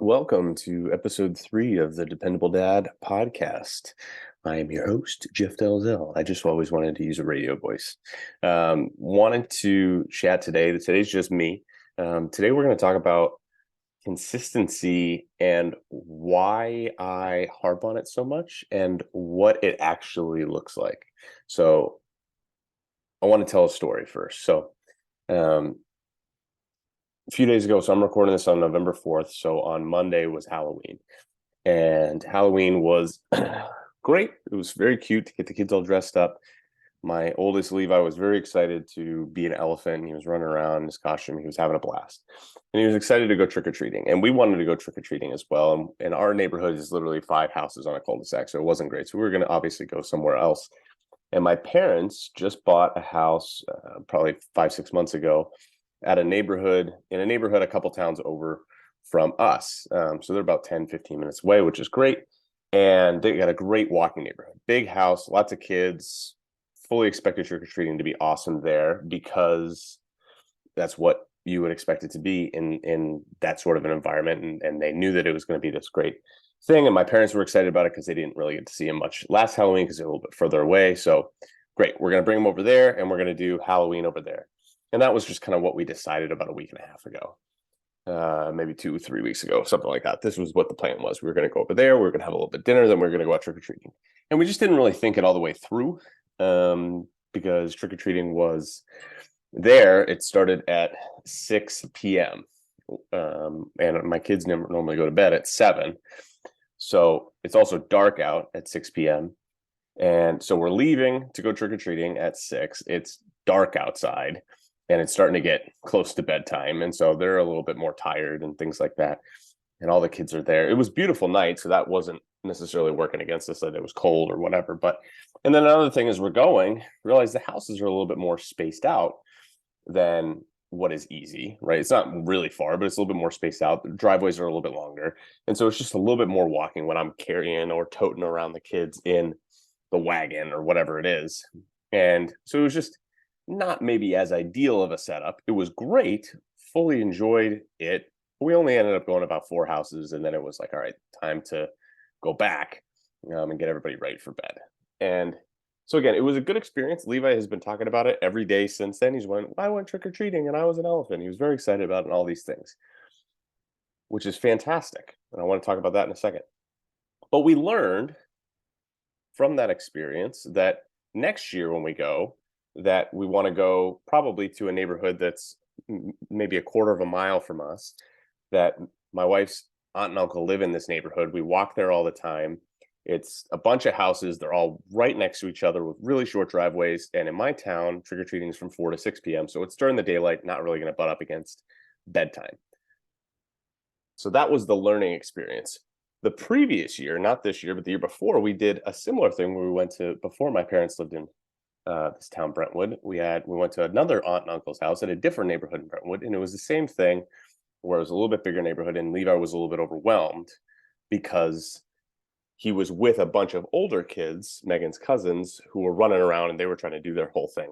Welcome to episode 3 of the Dependable Dad podcast. I am your host, Jeff Dalzell. I just always wanted to use a radio voice. Wanted to chat today. Today's just me. Today we're going to talk about consistency and why I harp on it so much and what it actually looks like. So I want to tell a story first. A few days ago, so I'm recording this on November 4th. So on Monday was Halloween, and Halloween was great. It was very cute to get the kids all dressed up. My oldest Levi was very excited to be an elephant. He was running around in his costume. He was having a blast, and he was excited to go trick-or-treating. And we wanted to go trick-or-treating as well. And our neighborhood is literally 5 houses on a cul-de-sac, so it wasn't great. So we were going to obviously go somewhere else. And my parents just bought a house probably 5-6 months ago in a neighborhood a couple towns over from us. So they're about 10-15 minutes away, which is great. And they got a great walking neighborhood, big house, lots of kids. Fully expected trick-or-treating to be awesome there because that's what you would expect it to be in that sort of an environment. And they knew that it was going to be this great thing. And my parents were excited about it because they didn't really get to see him much last Halloween because they're a little bit further away. So great, we're going to bring him over there and we're going to do Halloween over there. And that was just kind of what we decided about a week and a half ago. Maybe 2-3 weeks ago, something like that. This was what the plan was. We were going to go over there. We were going to have a little bit of dinner. Then we were going to go out trick-or-treating. And we just didn't really think it all the way through because trick-or-treating was there. It started at 6 p.m. And my kids normally go to bed at 7. So it's also dark out at 6 p.m. And so we're leaving to go trick-or-treating at 6. It's dark outside. And it's starting to get close to bedtime. And so they're a little bit more tired and things like that. And all the kids are there. It was a beautiful night. So that wasn't necessarily working against us that it was cold or whatever. And then another thing is realize the houses are a little bit more spaced out than what is easy, right? It's not really far, but it's a little bit more spaced out. The driveways are a little bit longer. And so it's just a little bit more walking when I'm carrying or toting around the kids in the wagon or whatever it is. And so it was just not maybe as ideal of a setup. It was great, fully enjoyed it. We only ended up going about 4 houses, and then it was like, all right, time to go back and get everybody ready for bed. And so again, it was a good experience. Levi has been talking about it every day since then. I went trick-or-treating and I was an elephant. He was very excited about it and all these things, which is fantastic. And I want to talk about that in a second. But we learned from that experience that next year when we go, that we want to go probably to a neighborhood that's maybe a quarter of a mile from us, that my wife's aunt and uncle live in this neighborhood. We walk there all the time. It's a bunch of houses. They're all right next to each other with really short driveways. And in my town, trick-or-treating is from 4 to 6 p.m. So it's during the daylight, not really going to butt up against bedtime. So that was the learning experience. The previous year, not this year, but the year before, we did a similar thing where we went to, before my parents lived in this town, Brentwood. We went to another aunt and uncle's house at a different neighborhood in Brentwood, and it was the same thing, where it was a little bit bigger neighborhood, and Levi was a little bit overwhelmed because he was with a bunch of older kids, Megan's cousins, who were running around and they were trying to do their whole thing,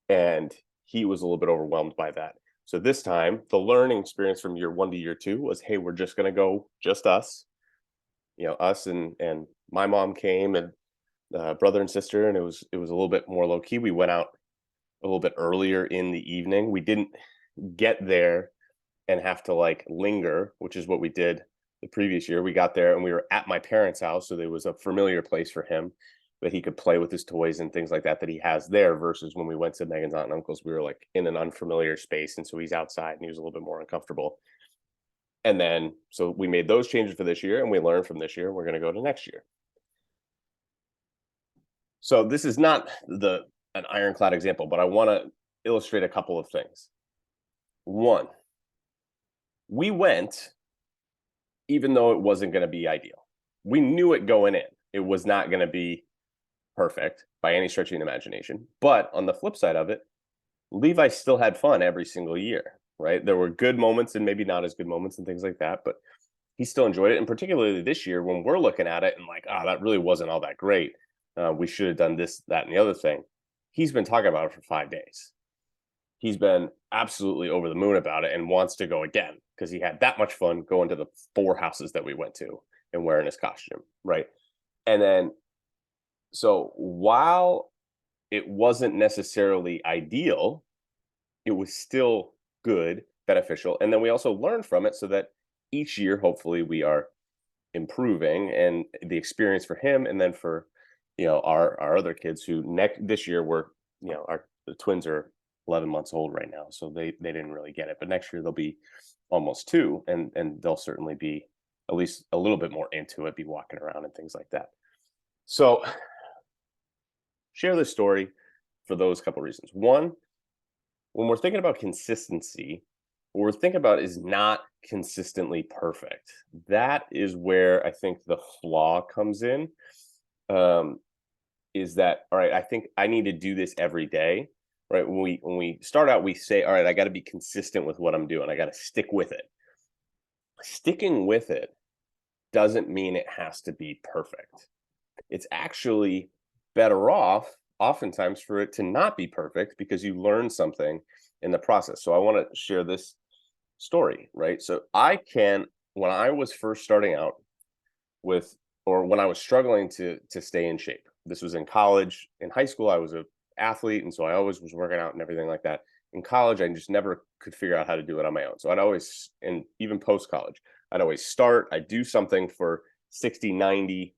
and he was a little bit overwhelmed by that. So this time, the learning experience from year 1 to year 2 was, hey, we're just going to go, just us, us and my mom came, and brother and sister, and it was a little bit more low key. We went out a little bit earlier in the evening. We didn't get there and have to like linger, which is what we did the previous year. We got there and we were at my parents' house, so there was a familiar place for him that he could play with his toys and things like that he has there, versus when we went to Megan's aunt and uncle's, we were like in an unfamiliar space, and so he's outside and he was a little bit more uncomfortable. And then so we made those changes for this year, and we learned from this year. We're going to go to next year. So this is not an ironclad example, but I want to illustrate a couple of things. One, we went even though it wasn't going to be ideal. We knew it going in. It was not going to be perfect by any stretch of the imagination. But on the flip side of it, Levi still had fun every single year, right? There were good moments and maybe not as good moments and things like that, but he still enjoyed it. And particularly this year, when we're looking at it and like, that really wasn't all that great. We should have done this, that, and the other thing. He's been talking about it for 5 days. he's been absolutely over the moon about it and wants to go again because he had that much fun going to the 4 houses that we went to and wearing his costume, right? And then, so while it wasn't necessarily ideal, it was still good, beneficial, and then we also learned from it so that each year, hopefully, we are improving, and the experience for him, and then for our other kids who next this year we're our the twins are 11 months old right now, so they didn't really get it, but next year they'll be almost 2, and they'll certainly be at least a little bit more into it, be walking around and things like that. So share this story for those couple reasons. One, when we're thinking about consistency, what we're thinking about is not consistently perfect. That is where I think the flaw comes in. Um, is that all right? I think I need to do this every day, right? When we start out, we say, all right, I got to be consistent with what I'm doing. I got to stick with it. Sticking with it doesn't mean it has to be perfect. It's actually better off oftentimes for it to not be perfect because you learn something in the process. So I want to share this story, right? So when I was first starting out with, or when I was struggling to stay in shape, this was in college. In high school, I was a athlete, and so I always was working out and everything like that. In college, I just never could figure out how to do it on my own. So I'd always, and even post college, I'd do something for 60, 90,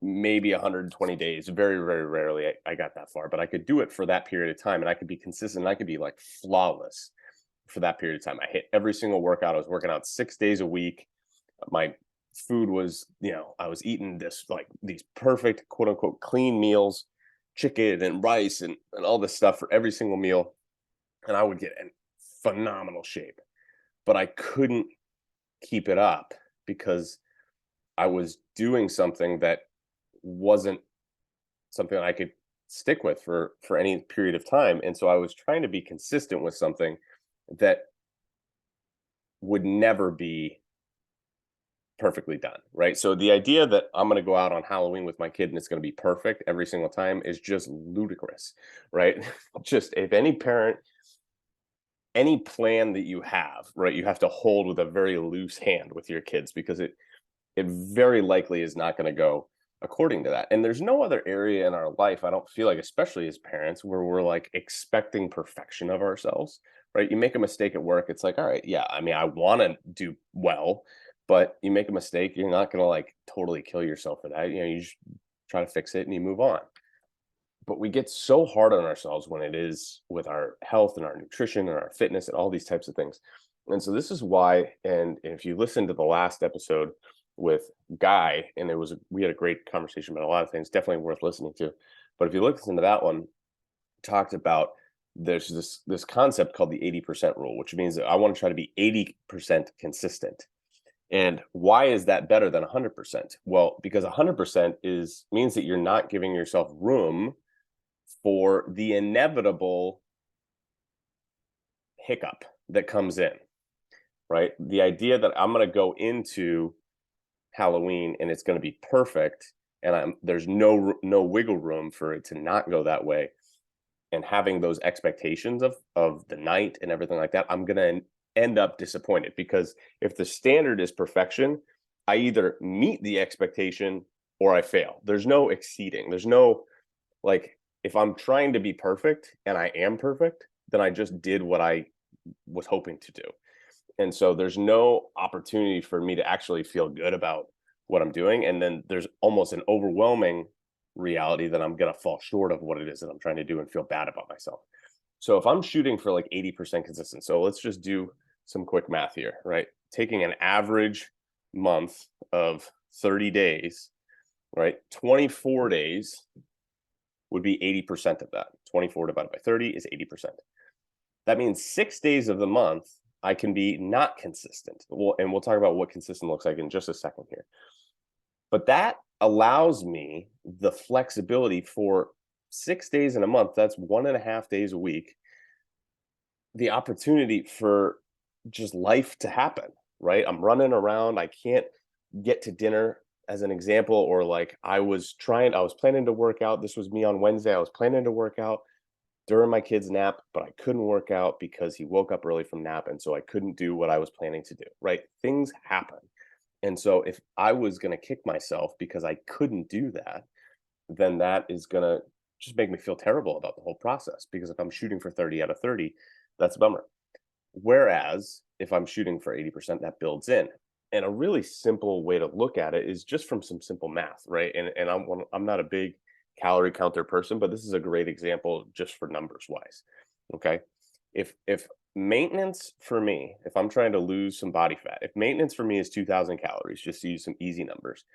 maybe 120 days. Very, very rarely I got that far, but I could do it for that period of time, and I could be consistent. And I could be like flawless for that period of time. I hit every single workout. I was working out 6 days a week. My food was, I was eating these perfect quote unquote clean meals, chicken and rice and all this stuff for every single meal. And I would get in phenomenal shape, but I couldn't keep it up because I was doing something that wasn't something that I could stick with for any period of time. And so I was trying to be consistent with something that would never be perfectly done, right? So the idea that I'm going to go out on Halloween with my kid and it's going to be perfect every single time is just ludicrous, right? Just if any parent, any plan that you have, right, you have to hold with a very loose hand with your kids because it very likely is not going to go according to that. And there's no other area in our life, I don't feel like, especially as parents, where we're like expecting perfection of ourselves, right? You make a mistake at work, it's like, all right, yeah, I mean, I want to do well, but you make a mistake, you're not going to like totally kill yourself for that. You just try to fix it and you move on. But we get so hard on ourselves when it is with our health and our nutrition and our fitness and all these types of things. And so this is why, and if you listen to the last episode with Guy, and we had a great conversation about a lot of things, definitely worth listening to. But if you listen to that one, talked about there's this concept called the 80% rule, which means that I want to try to be 80% consistent. And why is that better than 100%? Well, because 100% means that you're not giving yourself room for the inevitable hiccup that comes in, right? The idea that I'm going to go into Halloween and it's going to be perfect and there's no wiggle room for it to not go that way, and having those expectations of the night and everything like that, I'm going to end up disappointed because if the standard is perfection, I either meet the expectation or I fail. There's no exceeding. There's no, like, if I'm trying to be perfect and I am perfect, then I just did what I was hoping to do. And so there's no opportunity for me to actually feel good about what I'm doing. And then there's almost an overwhelming reality that I'm going to fall short of what it is that I'm trying to do and feel bad about myself. So if I'm shooting for like 80% consistent, so let's just do some quick math here, right? Taking an average month of 30 days, right? 24 days would be 80% of that. 24 divided by 30 is 80%. That means 6 days of the month I can be not consistent. And we'll talk about what consistent looks like in just a second here. But that allows me the flexibility for 6 days in a month. That's 1.5 days a week. The opportunity for just life to happen, right? I'm running around. I can't get to dinner, as an example, or like I was planning to work out. This was me on Wednesday. I was planning to work out. during my kid's nap, but I couldn't work out because he woke up early from nap. And so I couldn't do what I was planning to do, right? Things happen. And so if I was going to kick myself because I couldn't do that, then that is going to just make me feel terrible about the whole process. Because if I'm shooting for 30 out of 30, that's a bummer. Whereas if I'm shooting for 80%, that builds in. And a really simple way to look at it is just from some simple math, right? And I'm not a big calorie counter person, but this is a great example just for numbers wise. Okay. If maintenance for me, if I'm trying to lose some body fat, if maintenance for me is 2,000 calories, just to use some easy numbers,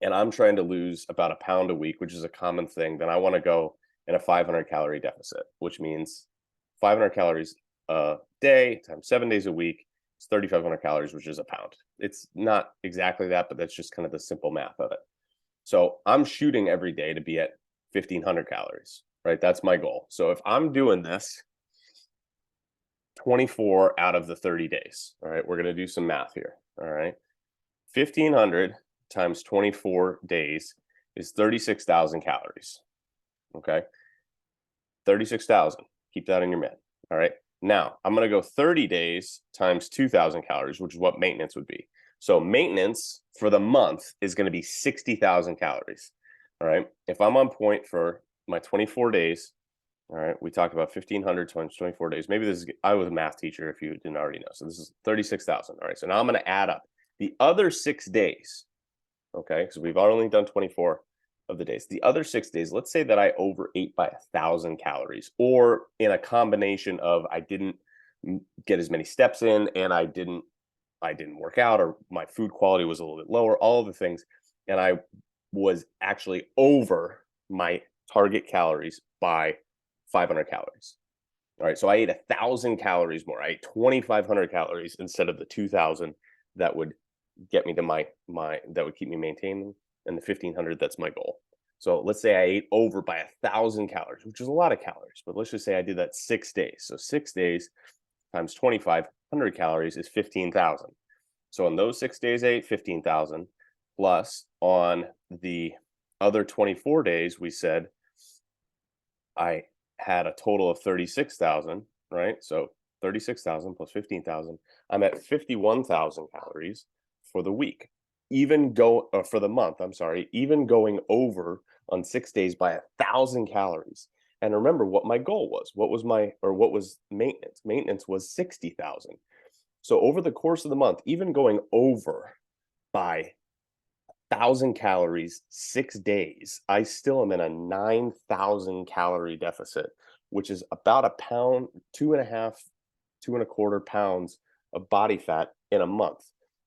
and I'm trying to lose about a pound a week, which is a common thing, then I want to go in a 500 calorie deficit, which means 500 calories a day times 7 days a week is 3,500 calories, which is a pound. It's not exactly that, but that's just kind of the simple math of it. So I'm shooting every day to be at 1,500 calories, right? That's my goal. So if I'm doing this 24 out of the 30 days, all right, we're going to do some math here. All right. 1,500 times 24 days is 36,000 calories. Okay. 36,000. Keep that in your mind. All right. Now I'm going to go 30 days times 2,000 calories, which is what maintenance would be. So maintenance for the month is going to be 60,000 calories. All right. If I'm on point for my 24 days, all right, we talked about 1,500 times 24 days. Maybe this is, I was a math teacher if you didn't already know. So this is 36,000. All right. So now I'm going to add up the other 6 days. Okay. So we've only done 24 of the days. The other 6 days, let's say that I overate by 1,000 calories, or in a combination of I didn't get as many steps in, and I didn't work out, or my food quality was a little bit lower, all of the things, and I was actually over my target calories by 500 calories. All right, so I ate 1,000 calories more. I ate 2,500 calories instead of the 2,000 that would get me to my that would keep me maintaining, and the 1,500 that's my goal. So let's say I ate over by 1,000 calories, which is a lot of calories, but let's just say I did that 6 days. So 6 days times 2,500 calories is 15,000. So on those 6 days, I ate 15,000, plus on the other 24 days, we said I had a total of 36,000, right? So 36,000 plus 15,000, I'm at 51,000 calories for the week. For the month, I'm sorry, even going over on 6 days by 1,000 calories. And remember what my goal was. What was maintenance? Maintenance was 60,000. So over the course of the month, even going over by 1,000 calories 6 days, I still am in a 9,000 calorie deficit, which is about a pound, 2.5, 2.25 pounds of body fat in a month.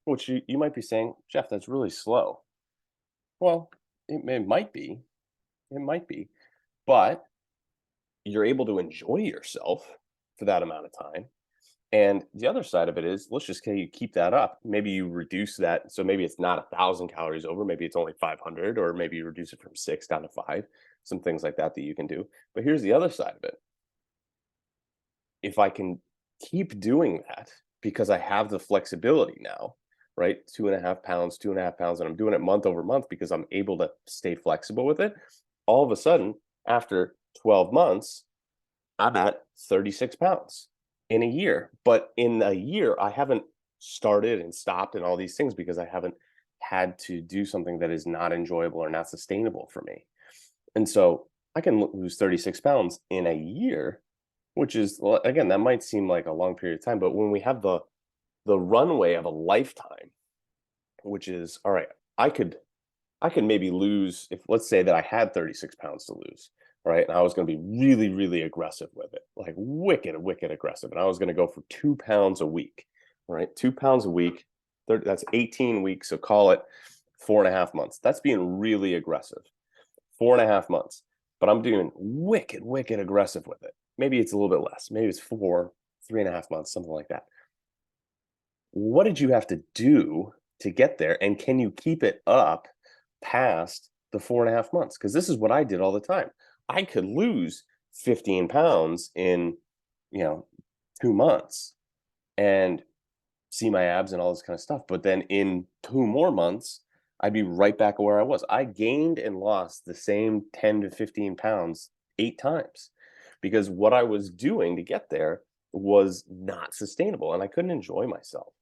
Which you might be saying, Jeff, that's really slow. Well, it might be. It might be. But you're able to enjoy yourself for that amount of time. And the other side of it is, let's just say you keep that up. Maybe you reduce that. So maybe it's not 1,000 calories over. Maybe it's only 500, or maybe you reduce it from 6 down to 5. Some things like that you can do. But here's the other side of it. If I can keep doing that because I have the flexibility now, right? 2.5 pounds, 2.5 pounds, and I'm doing it month over month because I'm able to stay flexible with it. All of a sudden, after 12 months, I'm at 36 pounds in a year. But in a year, I haven't started and stopped and all these things because I haven't had to do something that is not enjoyable or not sustainable for me. And so I can lose 36 pounds in a year, which is, well, again, that might seem like a long period of time, but when we have the runway of a lifetime, which is, all right, I could maybe lose, if let's say that I had 36 pounds to lose, right? And I was going to be really, really aggressive with it, like wicked, wicked aggressive. And I was going to go for 2 pounds a week, right? 2 pounds a week, that's 18 weeks. So call it 4.5 months. That's being really aggressive. 4.5 months. But I'm doing wicked, wicked aggressive with it. Maybe it's a little bit less. Maybe it's 3.5 months, something like that. What did you have to do to get there? And can you keep it up past the 4.5 months? Because this is what I did all the time. I could lose 15 pounds in, 2 months and see my abs and all this kind of stuff. But then in 2 more months, I'd be right back where I was. I gained and lost the same 10 to 15 pounds 8 times. because what I was doing to get there was not sustainable and I couldn't enjoy myself.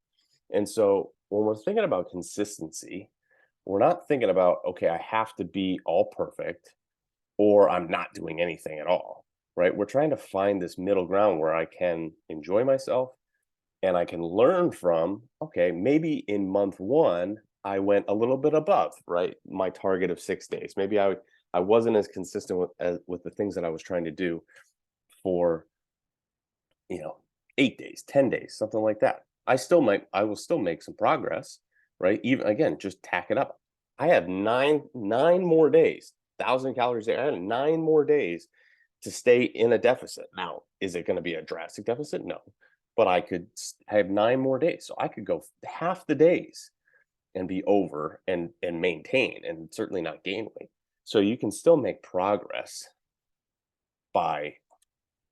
And so when we're thinking about consistency, we're not thinking about, okay, I have to be all perfect or I'm not doing anything at all, right? We're trying to find this middle ground where I can enjoy myself and I can learn from, okay, maybe in month one, I went a little bit above, right? My target of 6 days. Maybe I wasn't as consistent with the things that I was trying to do for, you know, 8 days, 10 days, something like that. I will still make some progress, right? Even again, just tack it up. I have nine more days, 1,000 calories a day. I have 9 more days to stay in a deficit. Now, is it going to be a drastic deficit? No, but have 9 more days, so I could go half the days and be over and maintain, and certainly not gain weight. So you can still make progress by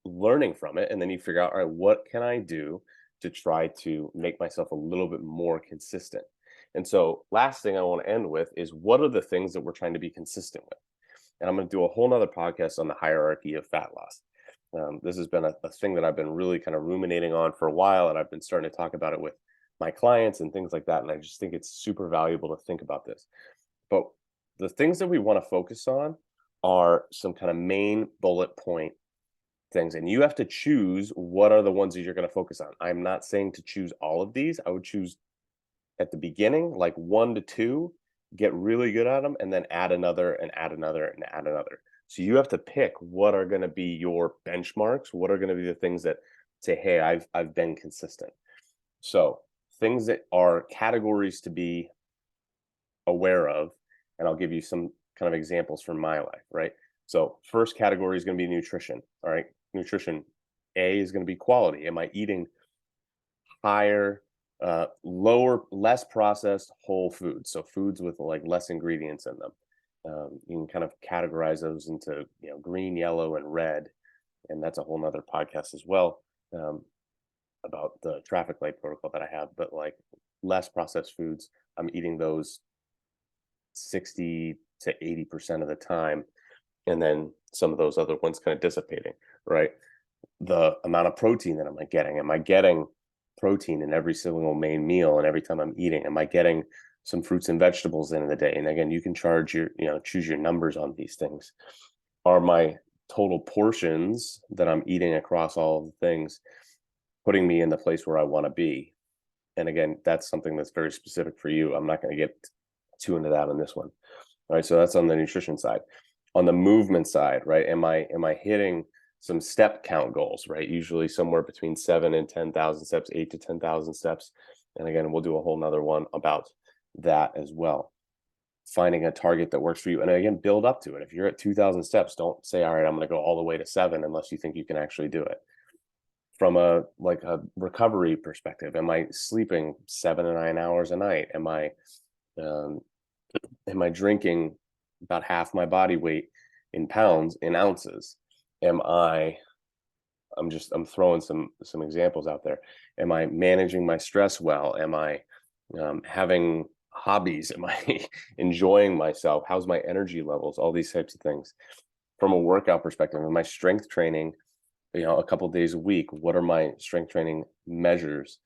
learning from it, and then you figure out, all right, what can I do to try to make myself a little bit more consistent? And so last thing I want to end with is, what are the things that we're trying to be consistent with? And I'm going to do a whole nother podcast on the hierarchy of fat loss. This has been a thing that I've been really kind of ruminating on for a while, and I've been starting to talk about it with my clients and things like that. And I just think it's super valuable to think about this. But the things that we want to focus on are some kind of main bullet point things, and you have to choose what are the ones that you're going to focus on. I'm not saying to choose all of these. I would choose at the beginning, like 1 to 2, get really good at them, and then add another and add another and add another. So you have to pick what are going to be your benchmarks, what are going to be the things that say, hey, I've been consistent. So things that are categories to be aware of, and I'll give you some kind of examples from my life, right? So first category is going to be nutrition. All right, nutrition. A is going to be quality. Am I eating higher, lower, less processed whole foods? So foods with like less ingredients in them. You can kind of categorize those into, green, yellow, and red, and that's a whole nother podcast as well, about the traffic light protocol that I have. But like less processed foods, I'm eating those 60 to 80% of the time, and then some of those other ones kind of dissipating, right? The amount of protein that am I getting protein in every single main meal, and every time I'm eating, am I getting some fruits and vegetables in the day? And again, you can choose your numbers on these things. Are my total portions that I'm eating across all of the things putting me in the place where I want to be? And again, that's something that's very specific for you. I'm not going to get too into that on this one. All right, so that's on the nutrition side. On the movement side, right? Am I hitting some step count goals, right? Usually somewhere between 7 and 10,000 steps, 8 to 10,000 steps. And again, we'll do a whole nother one about that as well. Finding a target that works for you. And again, build up to it. If you're at 2,000 steps, don't say, all right, I'm going to go all the way to 7 unless you think you can actually do it. From a recovery perspective, am I sleeping 7 to 9 hours a night? Am I drinking about half my body weight in pounds, in ounces? I'm throwing some examples out there. Am I managing my stress well? Am I having hobbies? Am I enjoying myself? How's my energy levels? All these types of things. From a workout perspective, am I strength training, a couple of days a week? What are my strength training measures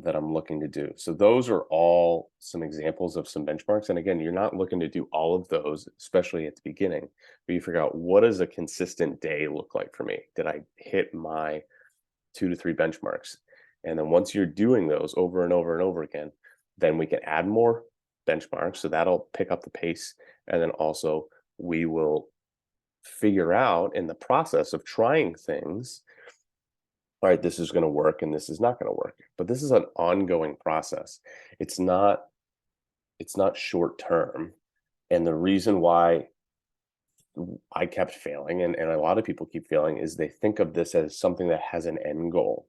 that I'm looking to do? So those are all some examples of some benchmarks. And again, you're not looking to do all of those, especially at the beginning, but you figure out, what does a consistent day look like for me? Did I hit my 2 to 3 benchmarks? And then once you're doing those over and over and over again, then we can add more benchmarks. So that'll pick up the pace. And then also we will figure out, in the process of trying things, all right, this is going to work and this is not going to work. But this is an ongoing process. It's not short term. And the reason why I kept failing, and a lot of people keep failing, is they think of this as something that has an end goal.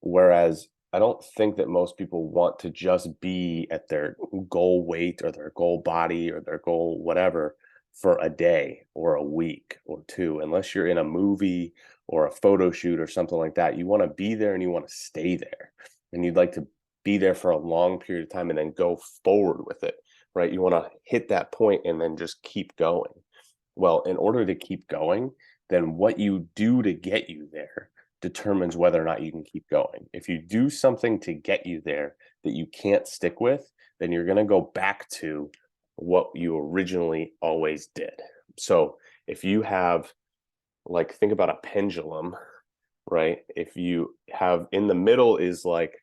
Whereas I don't think that most people want to just be at their goal weight or their goal body or their goal whatever for a day or a week or two, unless you're in a movie or a photo shoot or something like that. You want to be there and you want to stay there, and you'd like to be there for a long period of time and then go forward with it, right? You want to hit that point and then just keep going. Well, in order to keep going, then what you do to get you there determines whether or not you can keep going. If you do something to get you there that you can't stick with, then you're going to go back to what you originally always did. So if you have, like, think about a pendulum, right? If you have in the middle is like,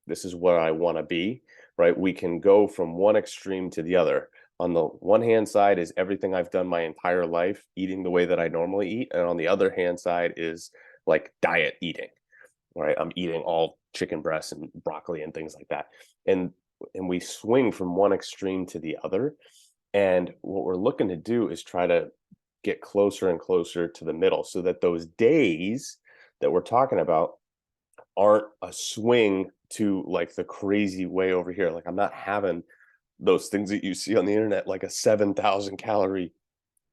this is where I want to be, right? We can go from one extreme to the other. On the one hand side is everything I've done my entire life, eating the way that I normally eat. And on the other hand side is like diet eating, right? I'm eating all chicken breasts and broccoli and things like that. And we swing from one extreme to the other. And what we're looking to do is try to get closer and closer to the middle so that those days that we're talking about aren't a swing to like the crazy way over here. Like, I'm not having those things that you see on the internet, like a 7,000 calorie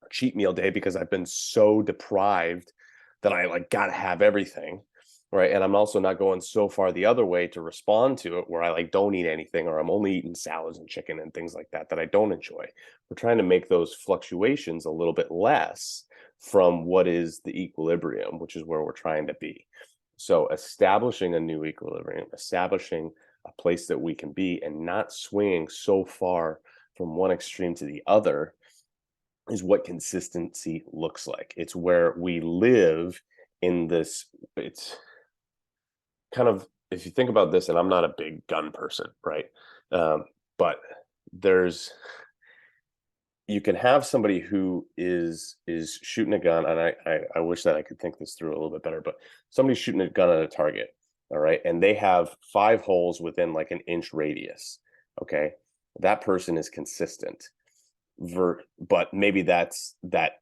cheat meal day because I've been so deprived that I like got to have everything. Right. And I'm also not going so far the other way to respond to it where I like don't eat anything, or I'm only eating salads and chicken and things like that I don't enjoy. We're trying to make those fluctuations a little bit less from what is the equilibrium, which is where we're trying to be. So establishing a new equilibrium, establishing a place that we can be and not swinging so far from one extreme to the other is what consistency looks like. It's where we live in this. It's kind of, if you think about this, and I'm not a big gun person, right? But there's, you can have somebody who is shooting a gun, and I wish that I could think this through a little bit better, but somebody's shooting a gun at a target, all right, and they have 5 holes within like an inch radius. Okay, that person is consistent. But maybe that's that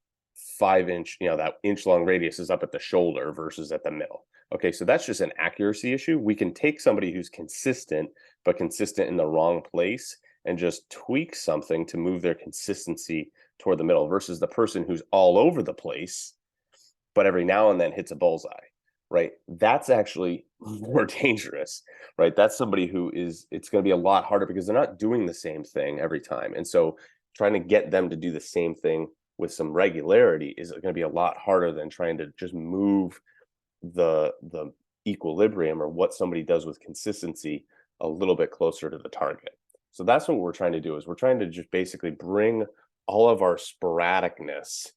5 inch, that inch long radius is up at the shoulder versus at the middle. Okay, so that's just an accuracy issue. We can take somebody who's consistent, but consistent in the wrong place, and just tweak something to move their consistency toward the middle versus the person who's all over the place, but every now and then hits a bullseye, right? That's actually more dangerous, right? That's somebody who is, it's going to be a lot harder because they're not doing the same thing every time. And so trying to get them to do the same thing with some regularity is going to be a lot harder than trying to just move the equilibrium or what somebody does with consistency a little bit closer to the target. So that's what we're trying to do, is we're trying to just basically bring all of our sporadicness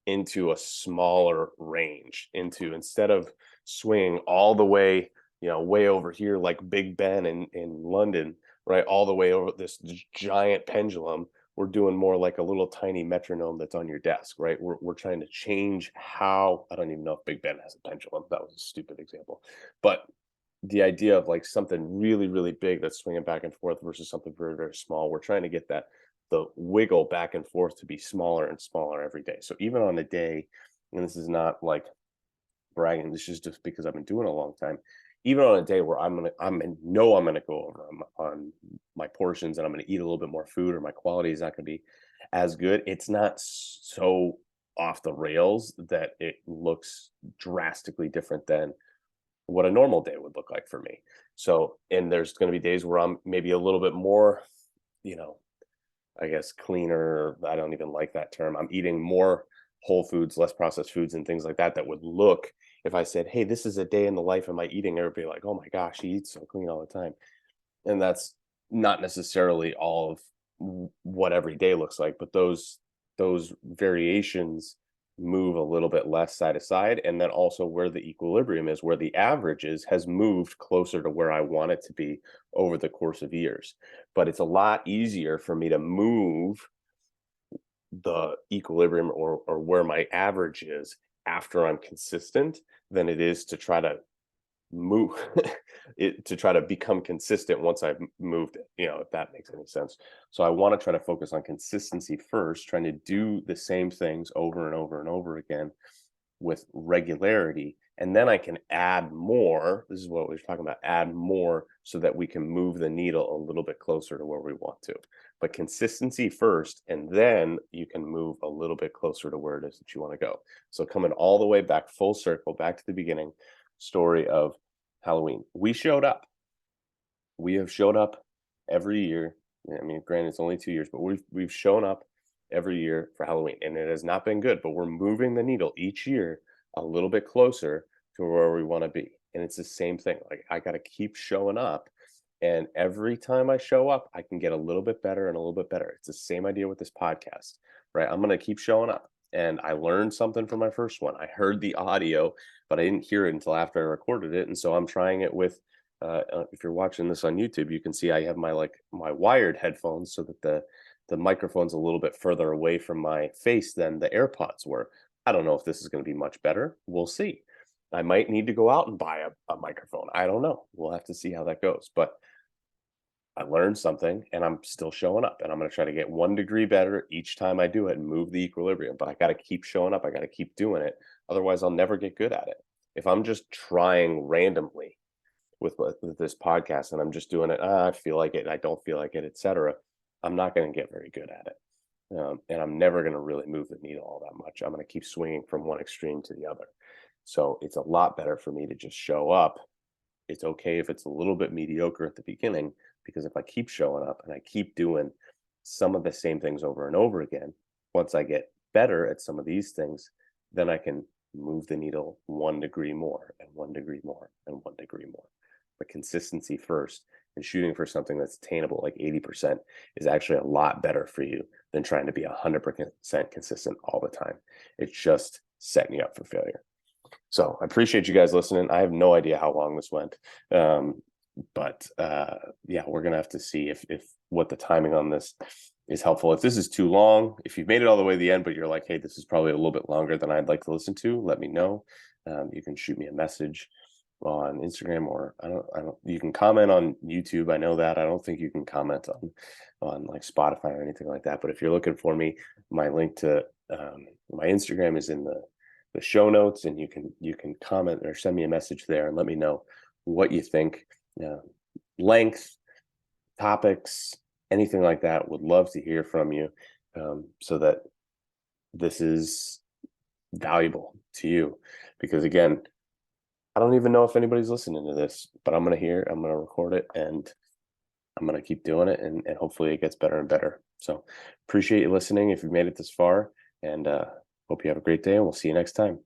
into a smaller range, into, instead of swinging all the way, way over here like Big Ben in London, right, all the way over this giant pendulum. We're doing more like a little tiny metronome that's on your desk, right? We're trying to change how, I don't even know if Big Ben has a pendulum. That was a stupid example. But the idea of like something really, really big that's swinging back and forth versus something very, very small, we're trying to get the wiggle back and forth to be smaller and smaller every day. So even on a day, and this is not like bragging, this is just because I've been doing it a long time. Even on a day where I'm gonna go over on my portions, and I'm gonna eat a little bit more food, or my quality is not gonna be as good, it's not so off the rails that it looks drastically different than what a normal day would look like for me. So, and there's going to be days where I'm maybe a little bit more, you know, I guess cleaner. I don't even like that term. I'm eating more whole foods, less processed foods and things like that, that would look, if I said, hey, this is a day in the life of my eating, everybody like, oh my gosh, he eats so clean all the time. And that's not necessarily all of what every day looks like, but those variations move a little bit less side to side. And then also where the equilibrium is, where the average is, has moved closer to where I want it to be over the course of years. But it's a lot easier for me to move the equilibrium, or where my average is, after I'm consistent, than it is to try to move it, to try to become consistent once I've moved it, if that makes any sense. So I want to try to focus on consistency first, trying to do the same things over and over and over again with regularity, and then I can add more. This is what we were talking about, add more, so that we can move the needle a little bit closer to where we want to. But consistency first, and then you can move a little bit closer to where it is that you want to go. So coming all the way back, full circle, back to the beginning story of Halloween. We showed up. We have showed up every year. I mean, granted, it's only 2 years, but we've shown up every year for Halloween, and it has not been good, but we're moving the needle each year a little bit closer to where we want to be. And it's the same thing. Like I got to keep showing up. And every time I show up, I can get a little bit better and a little bit better. It's the same idea with this podcast, right? I'm going to keep showing up. And I learned something from my first one. I heard the audio, but I didn't hear it until after I recorded it. And so I'm trying it with, if you're watching this on YouTube, you can see I have my wired headphones so that the microphone's a little bit further away from my face than the AirPods were. I don't know if this is going to be much better. We'll see. I might need to go out and buy a microphone. I don't know. We'll have to see how that goes. But I learned something and I'm still showing up, and I'm going to try to get 1 degree better each time I do it and move the equilibrium. But I got to keep showing up. I got to keep doing it. Otherwise, I'll never get good at it. If I'm just trying randomly with this podcast and I'm just doing it, I feel like it, I don't feel like it, etc., I'm not going to get very good at it. And I'm never going to really move the needle all that much. I'm going to keep swinging from one extreme to the other. So it's a lot better for me to just show up. It's okay if it's a little bit mediocre at the beginning, because if I keep showing up and I keep doing some of the same things over and over again, once I get better at some of these things, then I can move the needle 1 degree more and 1 degree more and 1 degree more. But consistency first, and shooting for something that's attainable, like 80%, is actually a lot better for you than trying to be 100% consistent all the time. It's just setting you up for failure. So I appreciate you guys listening. I have no idea how long this went. But yeah, we're going to have to see if what the timing on this is helpful. If this is too long, if you've made it all the way to the end, but you're like, hey, this is probably a little bit longer than I'd like to listen to, let me know. You can shoot me a message on Instagram, or you can comment on YouTube. I know that. I don't think you can comment on like Spotify or anything like that. But if you're looking for me, my link to my Instagram is in the show notes, and you can comment or send me a message there and let me know what you think. Length, topics, anything like that. Would love to hear from you, so that this is valuable to you. Because again, I don't even know if anybody's listening to this, but I'm going to record it, and I'm going to keep doing it, and hopefully it gets better and better. So appreciate you listening if you've made it this far, and hope you have a great day, and we'll see you next time.